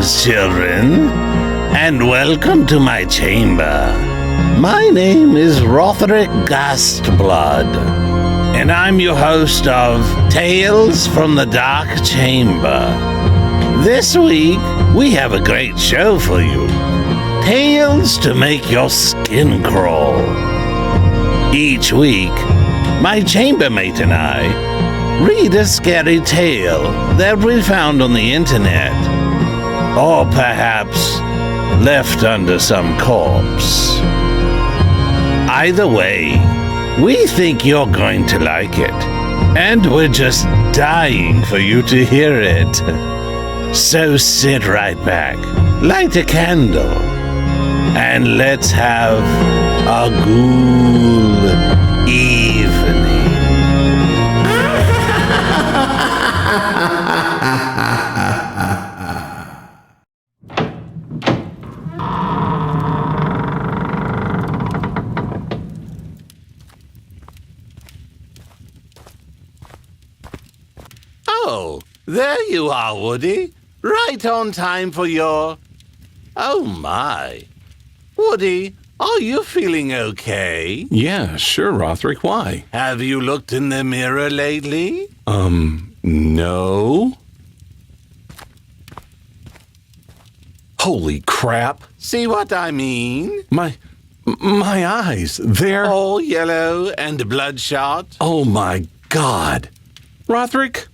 Greetings, children, and welcome to my chamber. My name is Rotherick Gastblood, and I'm your host of Tales from the Dark Chamber. This week, we have a great show for you. Tales to make your skin crawl. Each week, my chambermate and I read a scary tale that we found on the internet, or perhaps left under some corpse. Either way, we think you're going to like it, and we're just dying for you to hear it. So sit right back, light a candle, and let's have a ghoul evening. Oh, there you are, Woody. Right on time for your... Oh, my. Woody, are you feeling okay? Yeah, sure, Rotherick. Why? Have you looked in the mirror lately? No. Holy crap. See what I mean? My eyes, they're... All yellow and bloodshot. Oh, my God. Rotherick,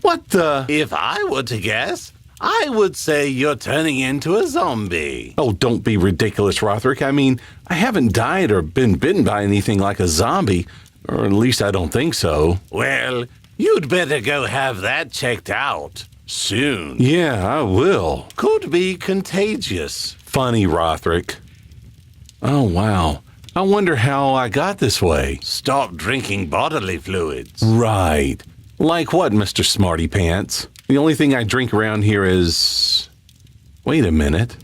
what the... If I were to guess, I would say you're turning into a zombie. Oh, don't be ridiculous, Rotherick. I mean, I haven't died or been bitten by anything like a zombie, or at least I don't think so. Well, you'd better go have that checked out soon. Yeah, I will. Could be contagious. Funny, Rotherick. Oh, wow. I wonder how I got this way. Stop drinking bodily fluids. Right. Like what, Mr. Smarty Pants? The only thing I drink around here is... Wait a minute.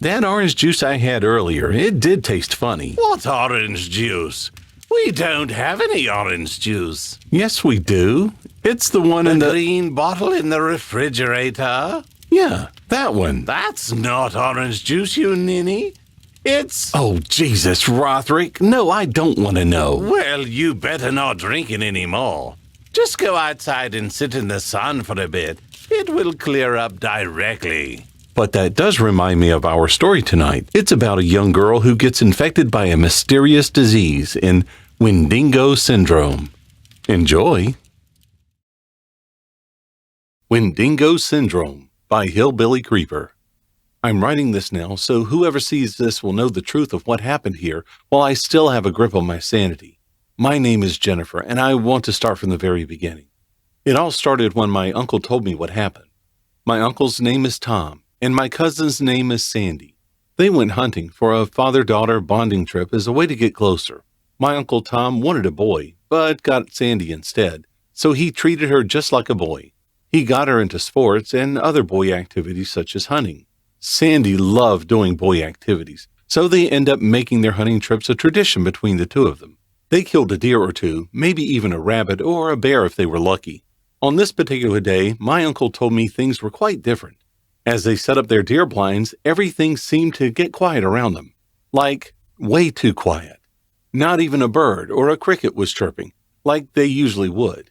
That orange juice I had earlier, it did taste funny. What orange juice? We don't have any orange juice. Yes, we do. It's the one in the... green bottle in the refrigerator? Yeah, that one. That's not orange juice, you ninny. It's... Oh, Jesus, Rotherick. No, I don't want to know. Well, you better not drink it anymore. Just go outside and sit in the sun for a bit. It will clear up directly. But that does remind me of our story tonight. It's about a young girl who gets infected by a mysterious disease in Windingo Syndrome. Enjoy. Windingo Syndrome by Hillbilly Creeper. I'm writing this now, so whoever sees this will know the truth of what happened here while I still have a grip on my sanity. My name is Jennifer, and I want to start from the very beginning. It all started when my uncle told me what happened. My uncle's name is Tom, and my cousin's name is Sandy. They went hunting for a father-daughter bonding trip as a way to get closer. My Uncle Tom wanted a boy, but got Sandy instead, so he treated her just like a boy. He got her into sports and other boy activities such as hunting. Sandy loved doing boy activities, so they end up making their hunting trips a tradition between the two of them. They killed a deer or two, maybe even a rabbit or a bear if they were lucky. On this particular day, my uncle told me things were quite different. As they set up their deer blinds, everything seemed to get quiet around them. Like, way too quiet. Not even a bird or a cricket was chirping, like they usually would.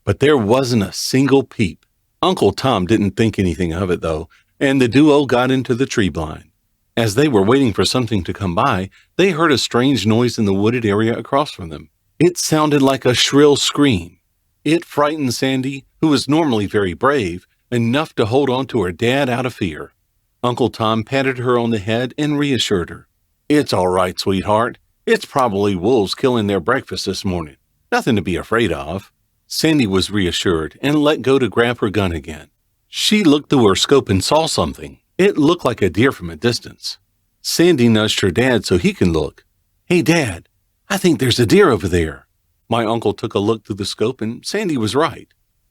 But there wasn't a single peep. Uncle Tom didn't think anything of it, though, and the duo got into the tree blind. As they were waiting for something to come by, they heard a strange noise in the wooded area across from them. It sounded like a shrill scream. It frightened Sandy, who was normally very brave, enough to hold on to her dad out of fear. Uncle Tom patted her on the head and reassured her. "It's all right, sweetheart. It's probably wolves killing their breakfast this morning. Nothing to be afraid of." Sandy was reassured and let go to grab her gun again. She looked through her scope and saw something. It looked like a deer from a distance. Sandy nudged her dad so he can look. "Hey, Dad, I think there's a deer over there." My uncle took a look through the scope, and Sandy was right.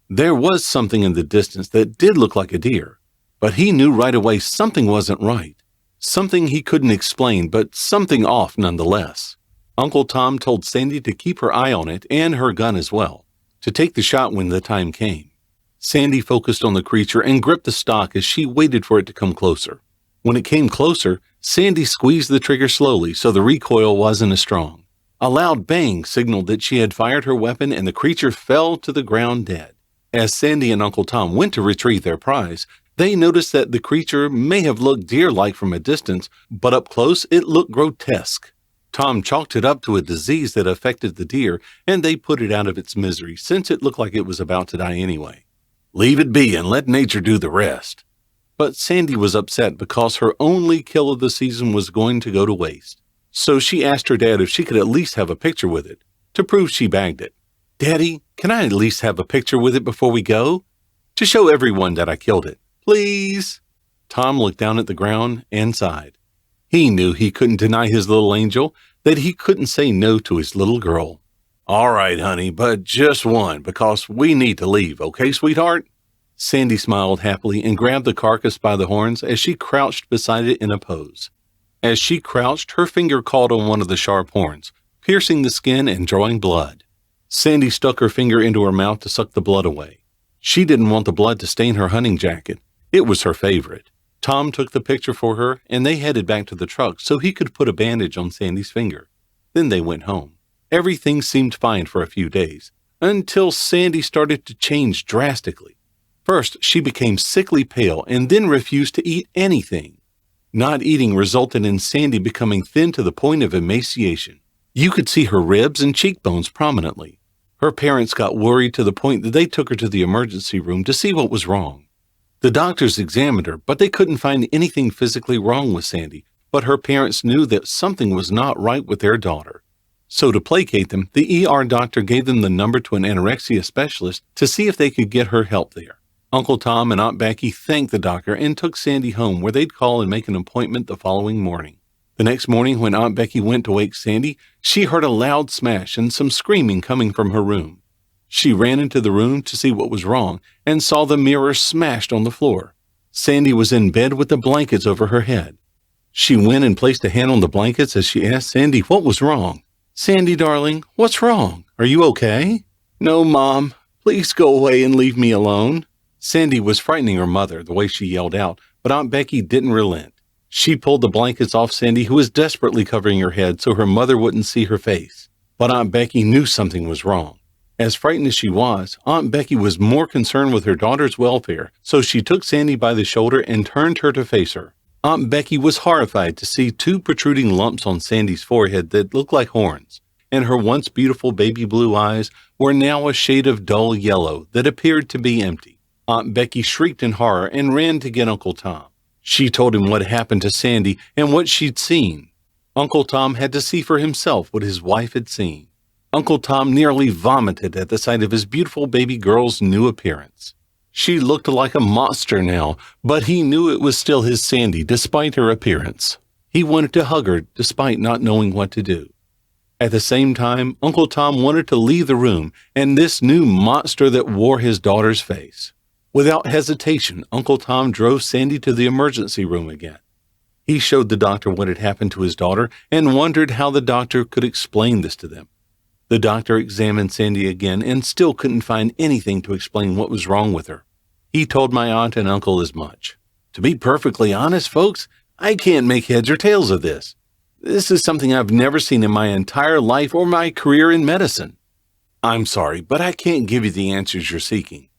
There was something in the distance that did look like a deer, but he knew right away something wasn't right. Something he couldn't explain, but something off nonetheless. Uncle Tom told Sandy to keep her eye on it and her gun as well, to take the shot when the time came. Sandy focused on the creature and gripped the stock as she waited for it to come closer. When it came closer, Sandy squeezed the trigger slowly so the recoil wasn't as strong. A loud bang signaled that she had fired her weapon and the creature fell to the ground dead. As Sandy and Uncle Tom went to retrieve their prize, they noticed that the creature may have looked deer-like from a distance, but up close it looked grotesque. Tom chalked it up to a disease that affected the deer, and they put it out of its misery since it looked like it was about to die anyway. Leave it be and let nature do the rest. But Sandy was upset because her only kill of the season was going to go to waste. So she asked her dad if she could at least have a picture with it, to prove she bagged it. "Daddy, can I at least have a picture with it before we go? To show everyone that I killed it. Please?" Tom looked down at the ground and sighed. He knew he couldn't deny his little angel, that he couldn't say no to his little girl. "All right, honey, but just one, because we need to leave, okay, sweetheart?" Sandy smiled happily and grabbed the carcass by the horns as she crouched beside it in a pose. As she crouched, her finger caught on one of the sharp horns, piercing the skin and drawing blood. Sandy stuck her finger into her mouth to suck the blood away. She didn't want the blood to stain her hunting jacket. It was her favorite. Tom took the picture for her, and they headed back to the truck so he could put a bandage on Sandy's finger. Then they went home. Everything seemed fine for a few days, until Sandy started to change drastically. First, she became sickly pale and then refused to eat anything. Not eating resulted in Sandy becoming thin to the point of emaciation. You could see her ribs and cheekbones prominently. Her parents got worried to the point that they took her to the emergency room to see what was wrong. The doctors examined her, but they couldn't find anything physically wrong with Sandy, but her parents knew that something was not right with their daughter. So to placate them, the ER doctor gave them the number to an anorexia specialist to see if they could get her help there. Uncle Tom and Aunt Becky thanked the doctor and took Sandy home where they'd call and make an appointment the following morning. The next morning when Aunt Becky went to wake Sandy, she heard a loud smash and some screaming coming from her room. She ran into the room to see what was wrong and saw the mirror smashed on the floor. Sandy was in bed with the blankets over her head. She went and placed a hand on the blankets as she asked Sandy what was wrong. "Sandy, darling, what's wrong? Are you okay?" "No, Mom. Please go away and leave me alone." Sandy was frightening her mother the way she yelled out, but Aunt Becky didn't relent. She pulled the blankets off Sandy, who was desperately covering her head so her mother wouldn't see her face. But Aunt Becky knew something was wrong. As frightened as she was, Aunt Becky was more concerned with her daughter's welfare, so she took Sandy by the shoulder and turned her to face her. Aunt Becky was horrified to see two protruding lumps on Sandy's forehead that looked like horns, and her once beautiful baby blue eyes were now a shade of dull yellow that appeared to be empty. Aunt Becky shrieked in horror and ran to get Uncle Tom. She told him what happened to Sandy and what she'd seen. Uncle Tom had to see for himself what his wife had seen. Uncle Tom nearly vomited at the sight of his beautiful baby girl's new appearance. She looked like a monster now, but he knew it was still his Sandy despite her appearance. He wanted to hug her despite not knowing what to do. At the same time, Uncle Tom wanted to leave the room and this new monster that wore his daughter's face. Without hesitation, Uncle Tom drove Sandy to the emergency room again. He showed the doctor what had happened to his daughter and wondered how the doctor could explain this to them. The doctor examined Sandy again and still couldn't find anything to explain what was wrong with her. He told my aunt and uncle as much. To be perfectly honest, folks, I can't make heads or tails of this. This is something I've never seen in my entire life or my career in medicine. I'm sorry, but I can't give you the answers you're seeking.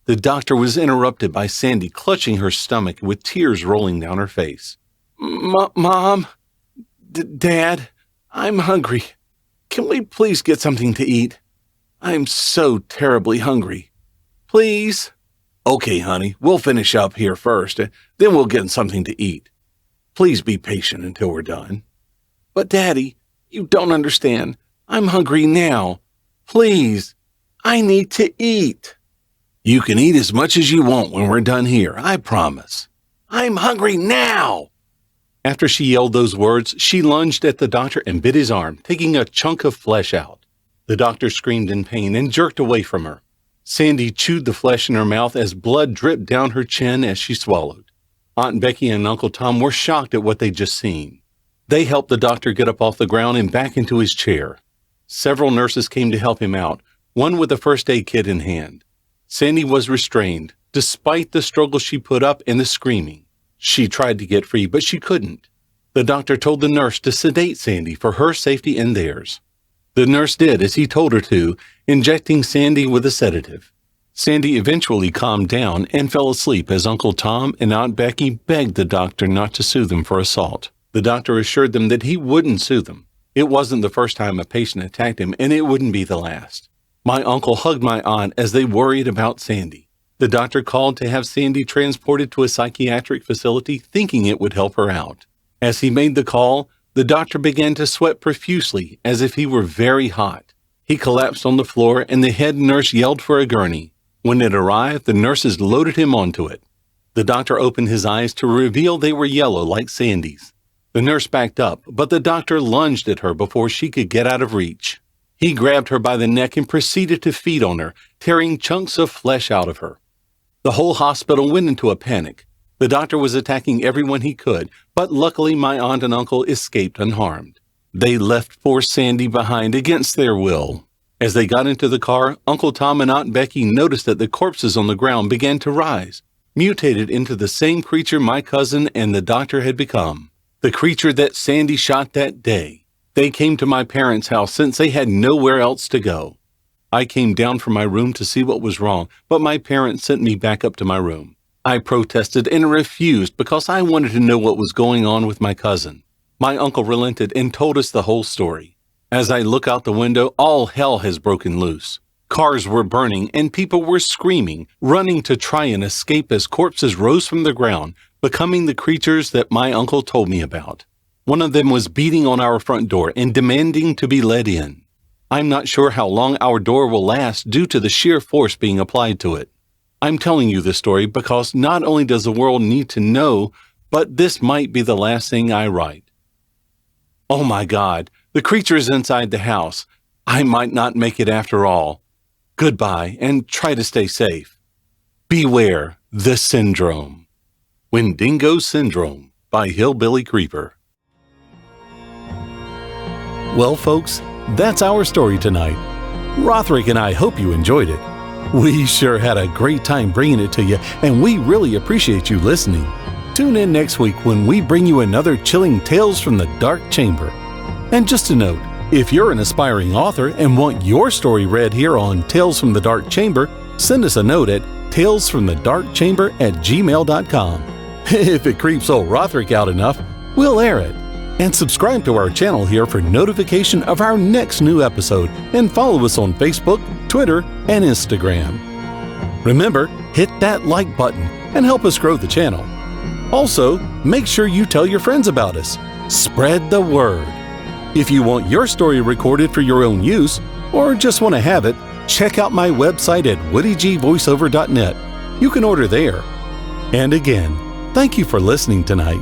The doctor was interrupted by Sandy clutching her stomach with tears rolling down her face. Mom, Dad, I'm hungry. Can we please get something to eat? I'm so terribly hungry. Please? Okay, honey, we'll finish up here first, then we'll get something to eat. Please be patient until we're done. But Daddy, you don't understand. I'm hungry now. Please, I need to eat. You can eat as much as you want when we're done here, I promise. I'm hungry now. After she yelled those words, she lunged at the doctor and bit his arm, taking a chunk of flesh out. The doctor screamed in pain and jerked away from her. Sandy chewed the flesh in her mouth as blood dripped down her chin as she swallowed. Aunt Becky and Uncle Tom were shocked at what they'd just seen. They helped the doctor get up off the ground and back into his chair. Several nurses came to help him out, one with a first aid kit in hand. Sandy was restrained, despite the struggle she put up and the screaming. She tried to get free, but she couldn't. The doctor told the nurse to sedate Sandy for her safety and theirs. The nurse did as he told her to, injecting Sandy with a sedative. Sandy eventually calmed down and fell asleep as Uncle Tom and Aunt Becky begged the doctor not to sue them for assault. The doctor assured them that he wouldn't sue them. It wasn't the first time a patient attacked him, and it wouldn't be the last. My uncle hugged my aunt as they worried about Sandy. The doctor called to have Sandy transported to a psychiatric facility, thinking it would help her out. As he made the call, the doctor began to sweat profusely as if he were very hot. He collapsed on the floor, and the head nurse yelled for a gurney. When it arrived, the nurses loaded him onto it. The doctor opened his eyes to reveal they were yellow like Sandy's. The nurse backed up, but the doctor lunged at her before she could get out of reach. He grabbed her by the neck and proceeded to feed on her, tearing chunks of flesh out of her. The whole hospital went into a panic. The doctor was attacking everyone he could, but luckily my aunt and uncle escaped unharmed. They left poor Sandy behind against their will. As they got into the car, Uncle Tom and Aunt Becky noticed that the corpses on the ground began to rise, mutated into the same creature my cousin and the doctor had become. The creature that Sandy shot that day. They came to my parents' house since they had nowhere else to go. I came down from my room to see what was wrong, but my parents sent me back up to my room. I protested and refused because I wanted to know what was going on with my cousin. My uncle relented and told us the whole story. As I look out the window, all hell has broken loose. Cars were burning and people were screaming, running to try and escape as corpses rose from the ground, becoming the creatures that my uncle told me about. One of them was beating on our front door and demanding to be let in. I'm not sure how long our door will last due to the sheer force being applied to it. I'm telling you this story because not only does the world need to know, but this might be the last thing I write. Oh my God, the creature is inside the house. I might not make it after all. Goodbye, and try to stay safe. Beware the syndrome. Windingo Syndrome by Hillbilly Creeper. Well, folks, that's our story tonight. Rotherick and I hope you enjoyed it. We sure had a great time bringing it to you, and we really appreciate you listening. Tune in next week when we bring you another chilling Tales from the Dark Chamber. And just a note, if you're an aspiring author and want your story read here on Tales from the Dark Chamber, send us a note at talesfromthedarkchamber@gmail.com. If it creeps old Rotherick out enough, we'll air it. And subscribe to our channel here for notification of our next new episode, and follow us on Facebook, Twitter, and Instagram. Remember, hit that like button and help us grow the channel. Also, make sure you tell your friends about us. Spread the word. If you want your story recorded for your own use, or just want to have it, check out my website at woodygvoiceover.net. You can order there. And again, thank you for listening tonight.